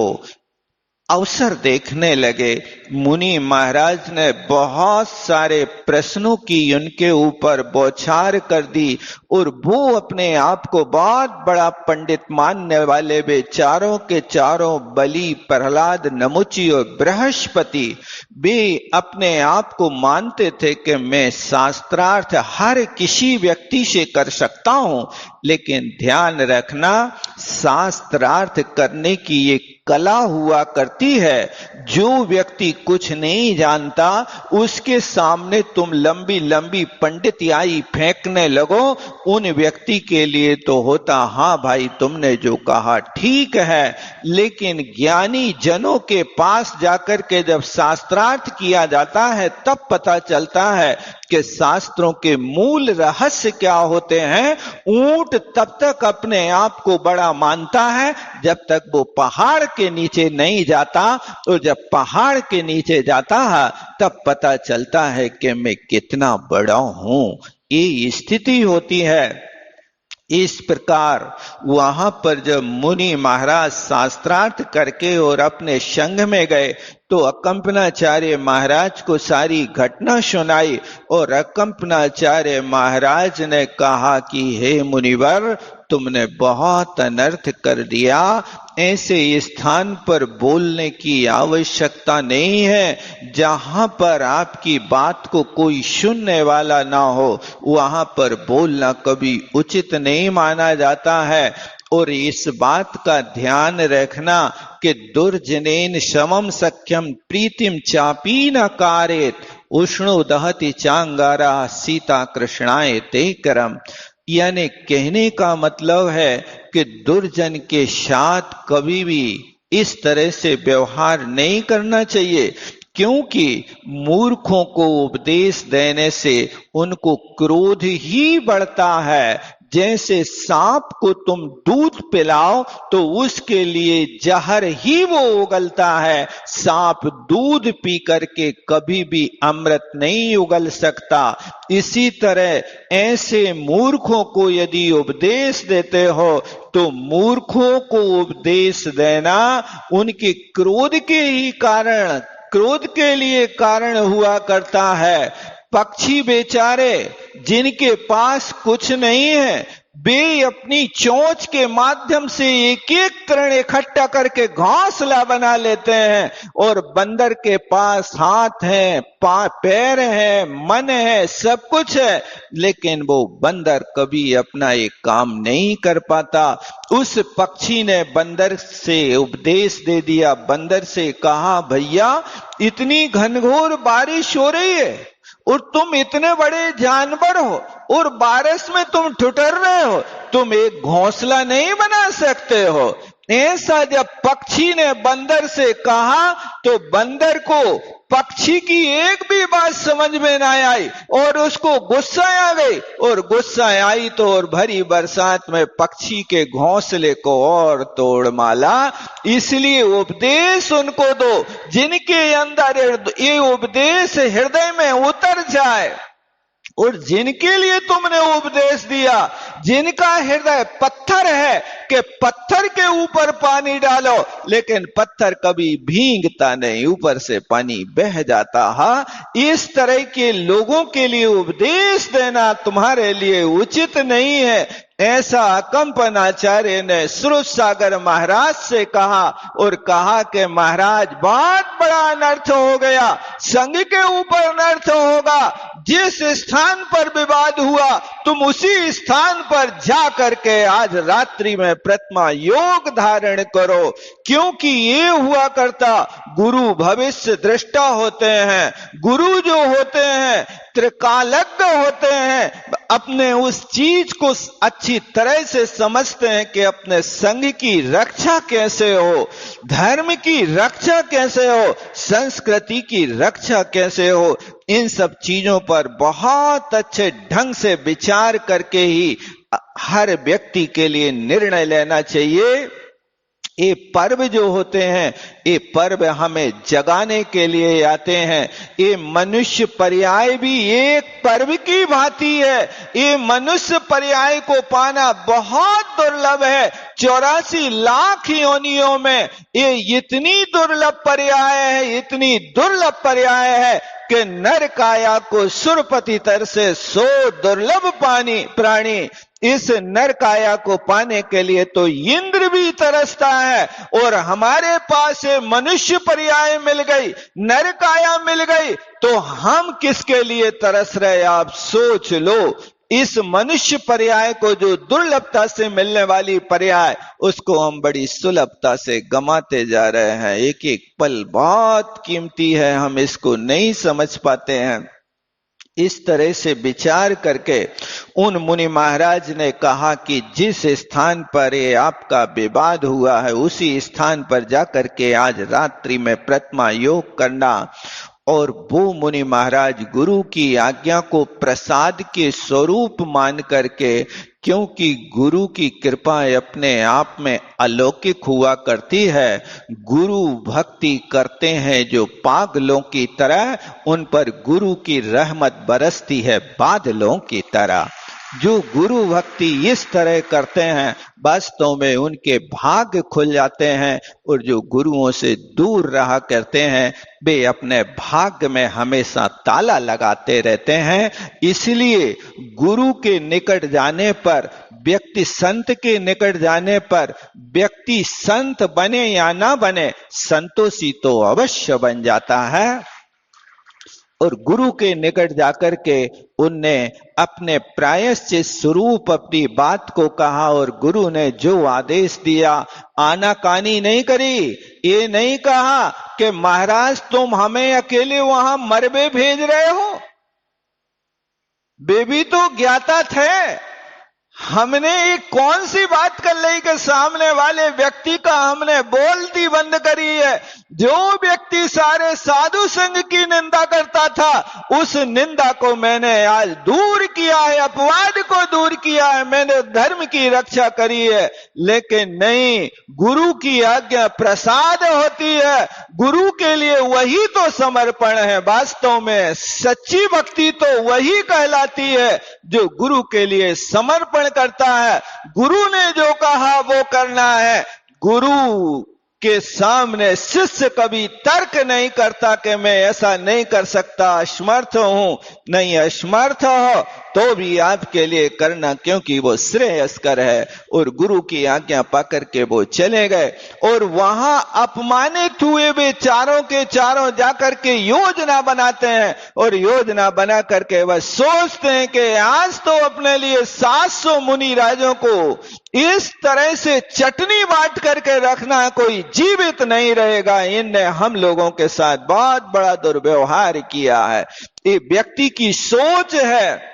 अवसर देखने लगे। मुनि महाराज ने बहुत सारे प्रश्नों की उनके ऊपर बौछार कर दी और वो अपने आप को बहुत बड़ा पंडित मानने वाले वे चारों के चारों बलि, प्रहलाद, नमुची और बृहस्पति वे अपने आप को मानते थे कि मैं शास्त्रार्थ हर किसी व्यक्ति से कर सकता हूं। लेकिन ध्यान रखना, शास्त्रार्थ करने की ये कला हुआ करती है। जो व्यक्ति कुछ नहीं जानता उसके सामने तुम लंबी लंबी पंडितियाई फेंकने लगो, उन व्यक्ति के लिए तो होता हाँ भाई तुमने जो कहा ठीक है। लेकिन ज्ञानी जनों के पास जाकर के जब शास्त्रार्थ किया जाता है तब पता चलता है कि शास्त्रों के मूल रहस्य क्या होते हैं। ऊंट तब तक अपने आप को बड़ा मानता है जब तक वो पहाड़ के नीचे नहीं जाता, और जब पहाड़ के नीचे जाता है तब पता चलता है कि मैं कितना बड़ा हूं। ये स्थिति होती है। इस प्रकार वहां पर जब मुनि महाराज शास्त्रार्थ करके और अपने संघ में गए तो अकंपनाचार्य महाराज को सारी घटना सुनाई और अकंपनाचार्य महाराज ने कहा कि हे मुनिवर, तुमने बहुत अनर्थ कर दिया। ऐसे स्थान पर बोलने की आवश्यकता नहीं है। जहां पर आपकी बात को कोई सुनने वाला ना हो वहां पर बोलना कभी उचित नहीं माना जाता है। और इस बात का ध्यान रखना कि दुर्जनेन समम सख्यम प्रीतिम चापी न कारेत उष्णो दहति चांगारा सीता कृष्णाय ते करम। यानी कहने का मतलब है कि दुर्जन के साथ कभी भी इस तरह से व्यवहार नहीं करना चाहिए, क्योंकि मूर्खों को उपदेश देने से उनको क्रोध ही बढ़ता है। जैसे सांप को तुम दूध पिलाओ तो उसके लिए जहर ही वो उगलता है। सांप दूध पी करके कभी भी अमृत नहीं उगल सकता। इसी तरह ऐसे मूर्खों को यदि उपदेश देते हो तो मूर्खों को उपदेश देना उनके क्रोध के ही कारण, क्रोध के लिए कारण हुआ करता है। पक्षी बेचारे जिनके पास कुछ नहीं है वे अपनी चोंच के माध्यम से एक एक कण इकट्ठा करके घोंसला बना लेते हैं, और बंदर के पास हाथ है, पैर है, मन है, सब कुछ है, लेकिन वो बंदर कभी अपना एक काम नहीं कर पाता। उस पक्षी ने बंदर से उपदेश दे दिया। बंदर से कहा, भैया इतनी घनघोर बारिश हो रही है और तुम इतने बड़े जानवर हो और बारिश में तुम ठुठर रहे हो, तुम एक घोंसला नहीं बना सकते हो। ऐसा जब पक्षी ने बंदर से कहा तो बंदर को पक्षी की एक भी बात समझ में ना आई और उसको गुस्सा आ गई, और गुस्सा आई तो और भरी बरसात में पक्षी के घोंसले को और तोड़ माला। इसलिए उपदेश उनको दो जिनके अंदर ये उपदेश हृदय में उतर जाए, और जिनके लिए तुमने उपदेश दिया, जिनका हृदय पत्थर है कि पत्थर के ऊपर पानी डालो, लेकिन पत्थर कभी भीगता नहीं, ऊपर से पानी बह जाता है। इस तरह के लोगों के लिए उपदेश देना तुम्हारे लिए उचित नहीं है। ऐसा कंपनाचार्य ने श्रुत सागर महाराज से कहा और कहा कि महाराज बहुत बड़ा अनर्थ हो गया, संघ के ऊपर अनर्थ होगा। जिस स्थान पर विवाद हुआ तुम उसी स्थान पर जा करके आज रात्रि में प्रतिमा योग धारण करो, क्योंकि ये हुआ करता गुरु भविष्य दृष्टा होते हैं। गुरु जो होते हैं त्रिकालज्ञ होते हैं, अपने उस चीज को अच्छी तरह से समझते हैं कि अपने संघ की रक्षा कैसे हो, धर्म की रक्षा कैसे हो, संस्कृति की रक्षा कैसे हो। इन सब चीजों पर बहुत अच्छे ढंग से विचार करके ही हर व्यक्ति के लिए निर्णय लेना चाहिए। ये पर्व जो होते हैं, ये पर्व हमें जगाने के लिए आते हैं। ये मनुष्य पर्याय भी एक पर्व की भांति है। ये मनुष्य पर्याय को पाना बहुत दुर्लभ है। 84 लाख योनियों में ये इतनी दुर्लभ पर्याय है, इतनी दुर्लभ पर्याय है कि नर काया को सुरपति तर से 100 दुर्लभ प्राणी इस नर काया को पाने के लिए तो इंद्र भी तरसता है। और हमारे पास मनुष्य पर्याय मिल गई, नर काया मिल गई, तो हम किसके लिए तरस रहे? आप सोच लो। इस मनुष्य पर्याय को, जो दुर्लभता से मिलने वाली पर्याय, उसको हम बड़ी सुलभता से गमाते जा रहे हैं। एक एक पल बहुत कीमती है, हम इसको नहीं समझ पाते हैं। इस तरह से विचार करके उन मुनि महाराज ने कहा कि जिस स्थान पर ये आपका विवाद हुआ है, उसी स्थान पर जाकर के आज रात्रि में प्रतिमा योग करना। और वो मुनि महाराज गुरु की आज्ञा को प्रसाद के स्वरूप मान करके, क्योंकि गुरु की कृपा अपने आप में अलौकिक हुआ करती है, गुरु भक्ति करते हैं जो पागलों की तरह, उन पर गुरु की रहमत बरसती है बादलों की तरह। जो गुरु भक्ति इस तरह करते हैं, वास्तव में उनके भाग्य खुल जाते हैं। और जो गुरुओं से दूर रहा करते हैं, वे अपने भाग्य में हमेशा ताला लगाते रहते हैं। इसलिए गुरु के निकट जाने पर, व्यक्ति संत के निकट जाने पर, व्यक्ति संत बने या ना बने, संतोषी तो अवश्य बन जाता है। और गुरु के निकट जाकर के उनने अपने प्रायश्चित स्वरूप अपनी बात को कहा। और गुरु ने जो आदेश दिया, आनाकानी नहीं करी। ये नहीं कहा कि महाराज तुम हमें अकेले वहां मरबे भेज रहे हो। वे भी तो ज्ञाता थे। हमने एक कौन सी बात कर ली कि सामने वाले व्यक्ति का हमने बोलती बंद करी है। जो व्यक्ति सारे साधु संघ की निंदा करता था, उस निंदा को मैंने आज दूर किया है, अपवाद को दूर किया है, मैंने धर्म की रक्षा करी है। लेकिन नहीं, गुरु की आज्ञा प्रसाद होती है। गुरु के लिए वही तो समर्पण है। वास्तव में सच्ची भक्ति तो वही कहलाती है जो गुरु के लिए समर्पण करता है। गुरु ने जो कहा वो करना है। गुरु के सामने शिष्य कभी तर्क नहीं करता कि मैं ऐसा नहीं कर सकता, असमर्थ हूं। नहीं, असमर्थ हो तो भी आपके लिए करना, क्योंकि वो श्रेयस्कर है। और गुरु की आज्ञा पाकर के वो चले गए। और वहां अपमानित हुए वे चारों के चारों जाकर के योजना बनाते हैं। और योजना बना करके वह सोचते हैं कि आज तो अपने लिए 700 मुनि राजों को इस तरह से चटनी बांट करके रखना, कोई जीवित नहीं रहेगा। इनने हम लोगों के साथ बहुत बड़ा दुर्व्यवहार किया है। ये व्यक्ति की सोच है।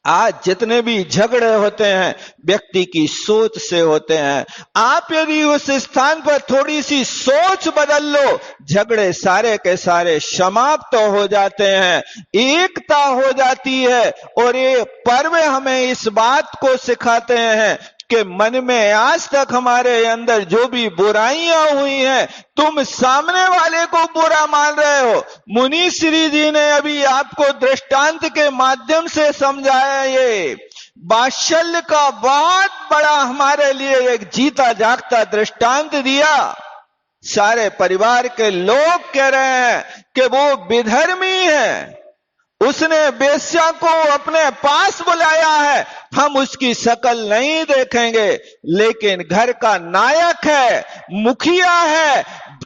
आज जितने भी झगड़े होते हैं, व्यक्ति की सोच से होते हैं। आप यदि उस स्थान पर थोड़ी सी सोच बदल लो, झगड़े सारे के सारे समाप्त हो जाते हैं, एकता हो जाती है। और ये पर्व हमें इस बात को सिखाते हैं कि मन में आज तक हमारे अंदर जो भी बुराइयां हुई हैं, तुम सामने वाले को बुरा मान रहे हो। मुनि श्री जी ने अभी आपको दृष्टांत के माध्यम से समझाया। ये वात्सल्य का बहुत बड़ा हमारे लिए एक जीता जागता दृष्टांत दिया। सारे परिवार के लोग कह रहे हैं कि वो विधर्मी है, उसने वेश्या को अपने पास बुलाया है, हम उसकी शकल नहीं देखेंगे। लेकिन घर का नायक है, मुखिया है।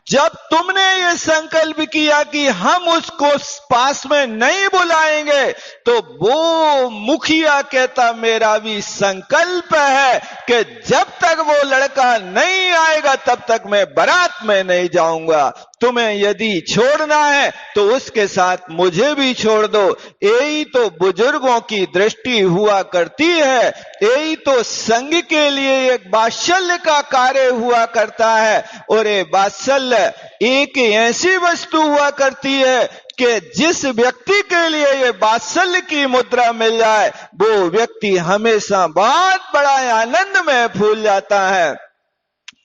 जब तुमने ये संकल्प किया कि हम उसको पास में नहीं बुलाएंगे, तो वो मुखिया कहता मेरा भी संकल्प है कि जब तक वो लड़का नहीं आएगा तब तक मैं बारात में नहीं जाऊंगा। तुम्हें यदि छोड़ना है तो उसके साथ मुझे भी छोड़ दो। यही तो बुजुर्गों की दृष्टि हुआ करती है। यही तो संघ के लिए एक वात्सल्य का कार्य हुआ करता है। और ये वात्सल्य बात्सल्य एक ऐसी वस्तु हुआ करती है कि जिस व्यक्ति के लिए ये बात्सल्य की मुद्रा मिल जाए वो व्यक्ति हमेशा बहुत बड़ा आनंद में फूल जाता है।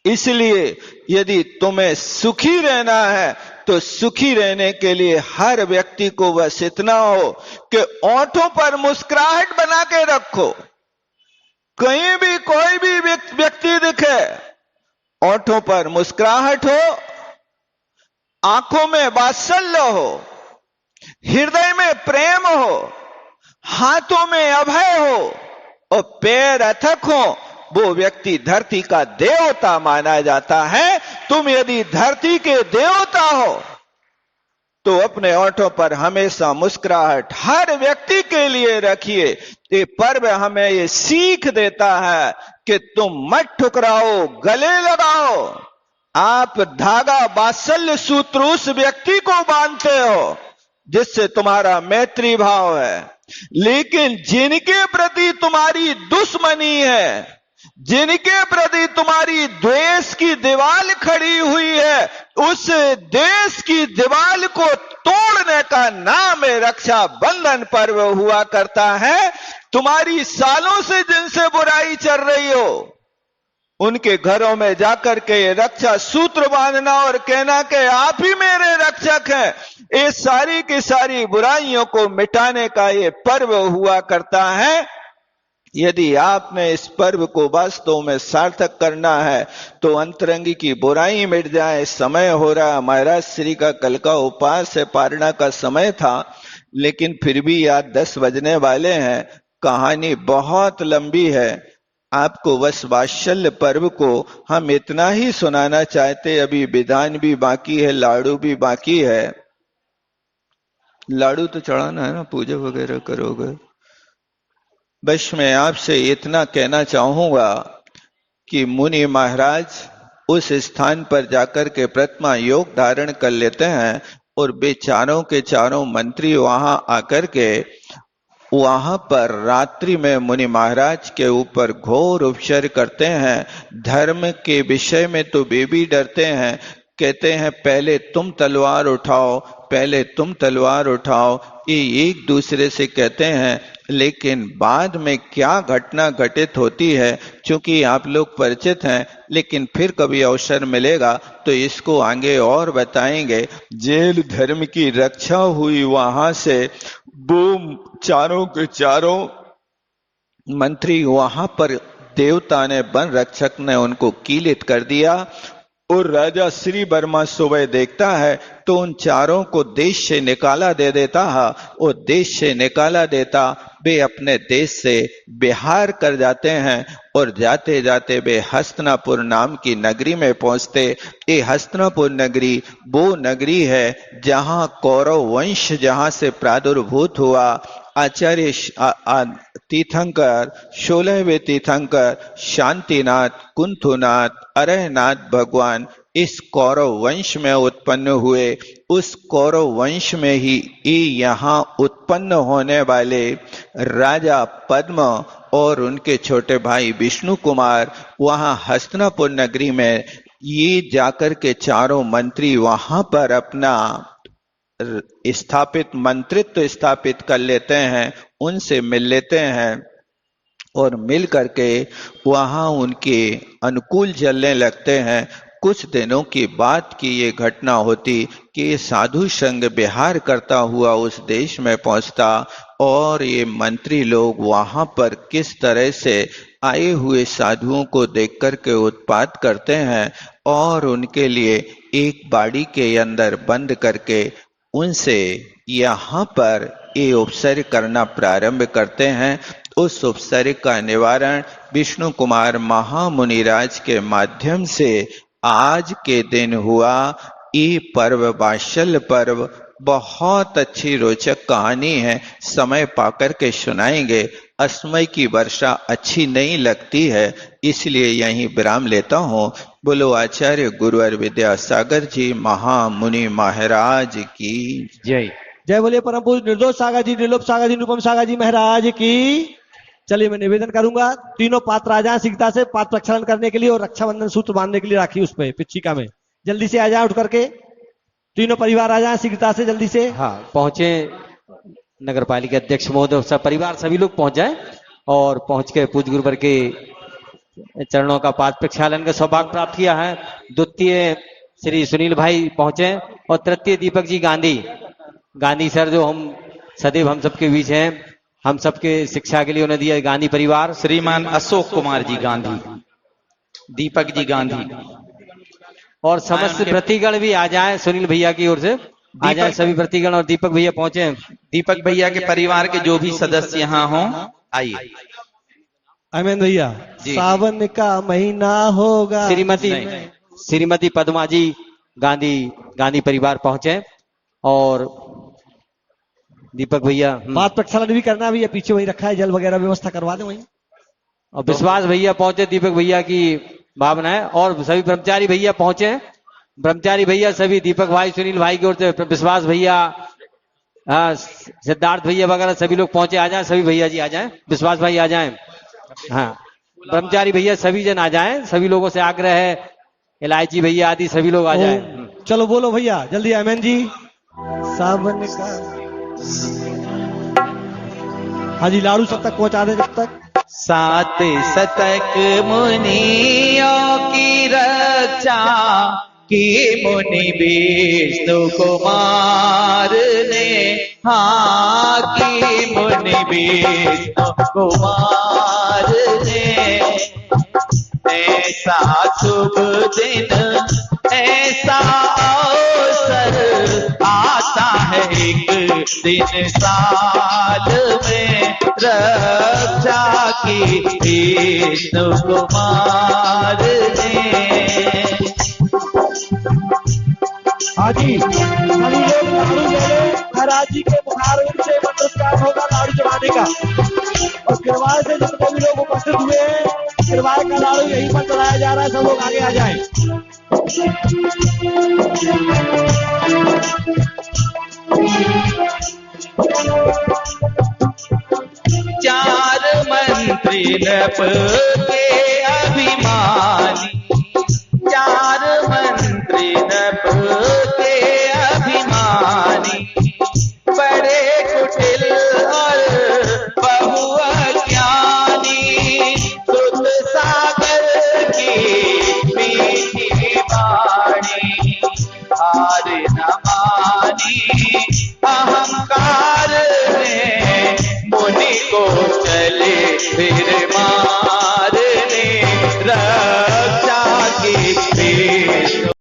इसलिए यदि तुम्हें सुखी रहना है तो सुखी रहने के लिए हर व्यक्ति को बस इतना हो कि ओंठों पर मुस्कुराहट बना के रखो। कहीं भी कोई भी व्यक्ति दिखे, ओंठों पर मुस्कुराहट हो, आंखों में वात्सल्य हो, हृदय में प्रेम हो, हाथों में अभय हो और पैर अथक हो, वो व्यक्ति धरती का देवता माना जाता है। तुम यदि धरती के देवता हो तो अपने ओंठों पर हमेशा मुस्कुराहट हर व्यक्ति के लिए रखिए। ये पर्व हमें ये सीख देता है कि तुम मत ठुकराओ, गले लगाओ। आप धागा वात्सल्य सूत्र उस व्यक्ति को बांधते हो जिससे तुम्हारा मैत्री भाव है, लेकिन जिनके प्रति तुम्हारी दुश्मनी है, जिनके प्रति तुम्हारी द्वेष की दीवार खड़ी हुई है, उस देश की दीवार को तोड़ने का नाम रक्षा बंधन पर्व हुआ करता है। तुम्हारी सालों से जिनसे बुराई चल रही हो उनके घरों में जाकर के ये रक्षा सूत्र बांधना और कहना कि आप ही मेरे रक्षक हैं, ये सारी की सारी बुराइयों को मिटाने का ये पर्व हुआ करता है। यदि आपने इस पर्व को वास्तव में सार्थक करना है तो अंतरंगी की बुराई मिट जाए। समय हो रहा, महाराज श्री का कल का उपास है, पारणा का समय था, लेकिन फिर भी याद 10 बजने वाले हैं। कहानी बहुत लंबी है, आपको बस वात्सल्य पर्व को हम इतना ही सुनाना चाहते। अभी विधान भी बाकी है, लाडू भी बाकी है। लाडू तो चढ़ाना है ना, पूजा वगैरह करोगे। बस मैं आपसे इतना कहना चाहूंगा कि मुनि महाराज उस स्थान पर जाकर के प्रतिमा योग धारण कर लेते हैं और वे चारों के चारों मंत्री वहां आकर के वहां पर रात्रि में मुनि महाराज के ऊपर घोर उपचार करते हैं। धर्म के विषय में तो वे भी डरते हैं, कहते हैं पहले तुम तलवार उठाओ, पहले तुम तलवार उठाओ, ये एक दूसरे से कहते हैं। लेकिन बाद में क्या घटना घटित होती है, चूंकि आप लोग परिचित हैं, लेकिन फिर कभी अवसर मिलेगा तो इसको आगे और बताएंगे। जेल धर्म की रक्षा हुई, वहां से वो चारों के चारों मंत्री वहां पर देवता ने, वन रक्षक ने उनको कीलित कर दिया और राजा श्री वर्मा सुबह देखता है तो उन चारों को देश से निकाला दे देता है। और देश से निकाला देता, वे अपने देश से बिहार कर जाते हैं और जाते जाते वे हस्तिनापुर नाम की नगरी में पहुंचते। ये हस्तिनापुर नगरी वो नगरी है जहां कौरव वंश जहां से प्रादुर्भूत हुआ। आचार्य तीर्थंकर, 16वें तीर्थंकर शांतिनाथ, कुंथुनाथ, अरहनाथ भगवान इस कौरव वंश में उत्पन्न हुए। उस कौरव वंश में ही यहाँ उत्पन्न होने वाले राजा पद्म और उनके छोटे भाई विष्णु कुमार वहां हस्तिनापुर नगरी में ये जाकर के चारों मंत्री वहां पर अपना स्थापित मंत्रित्व स्थापित कर लेते हैं, उनसे मिल लेते हैं और मिल करके वहां उनके अनुकूल चलने लगते हैं। कुछ दिनों की बात की ये घटना होती कि साधु संघ बिहार करता हुआ उस देश में पहुंचता और ये मंत्री लोग वहां पर किस तरह से आए हुए साधुओं को देख कर के उत्पात करते हैं और उनके लिए एक बाड़ी के अंदर बंद करके उनसे यहाँ पर ये उपसर्ग करना प्रारंभ करते हैं। उस उपसर्ग का निवारण विष्णु कुमार महामुनिराज के माध्यम से आज के दिन हुआ। ये पर्व वात्सल्य पर्व बहुत अच्छी रोचक कहानी है, समय पाकर के सुनाएंगे। असमय की वर्षा अच्छी नहीं लगती है, इसलिए यहीं विराम लेता हूँ। बोलो आचार्य गुरुवर विद्यासागर जी महामुनि महाराज की जय। जय बोलिए परम पूज्य निर्दोष सागर जी, निर्लोप सागर जी, अनुपम सागर जी महाराज की। चलिए मैं निवेदन करूंगा, तीनों पात्र आ जाएं शीघ्रता से पात्र रक्षारण करने के लिए और रक्षाबंधन सूत्र बांधने के लिए राखी उस पे पिछिका में। जल्दी से आ जाए उठ करके, तीनों परिवार आ जाए शीघ्रता से, जल्दी से। हाँ पहुंचे नगर पालिका अध्यक्ष महोदय, सब परिवार सभी लोग पहुंच जाए और पहुंच के पूज्य गुरुवर के चरणों का पाद प्रक्षालन का सौभाग्य प्राप्त किया है। द्वितीय श्री सुनील भाई पहुंचे और तृतीय दीपक जी गांधी सर, जो हम सदैव हम सबके बीच हैं, हम सबके शिक्षा के लिए उन्हें दिया गांधी परिवार। श्रीमान अशोक कुमार जी गांधी, दीपक जी गांधी और समस्त प्रतिगण भी आ जाए, सुनील भैया की ओर से आ जाए सभी प्रतिगण, और दीपक भैया पहुंचे। दीपक भैया के परिवार के जो भी सदस्य यहाँ हों आइए। अमेन भैया, सावन का महीना होगा। श्रीमती पद्मा जी गांधी परिवार पहुंचे और दीपक भैया बात प्रक्षालन भी करना भी है, पीछे वही रखा है, जल वगैरह व्यवस्था करवा दे वहीं। और विश्वास भैया पहुंचे, दीपक भैया की भावना है, और सभी ब्रह्मचारी भैया पहुंचे। ब्रह्मचारी भैया सभी, दीपक भाई, सुनील भाई की ओर से, विश्वास भैया, सिद्धार्थ भैया वगैरह सभी लोग पहुंचे। आ जाए सभी भैया जी, आ जाए, विश्वास भाई आ जाए, हाँ ब्रह्मचारी भैया सभी जन आ जाए, सभी लोगों से आग्रह है, इलायची भैया आदि सभी लोग आ जाए। चलो बोलो भैया जल्दी। अमेन जी, सावन का, हाँ जी लाड़ू सब तक पहुंचा दे जब तक। सात शतक मुनियों की रक्षा की मुनि विष्णु कुमार ने, हाँ की मुनि विष्णु कुमार ने। ऐसा शुभ दिन, ऐसा अवसर आता है एक दिन साल में, रक्षा की विष्णु कुमार ने। हाजी सभी लोग लाड़ू ले ले, महाराज जी के मुखार से मंत्र होगा लाड़ू चढ़ाने का, और किरवार से जितने भी लोग उपस्थित हुए हैं, किरवार का लाड़ू यहीं पर चढ़ाया जा रहा है, सब लोग आगे आ जाएं। चार मंत्री नभ के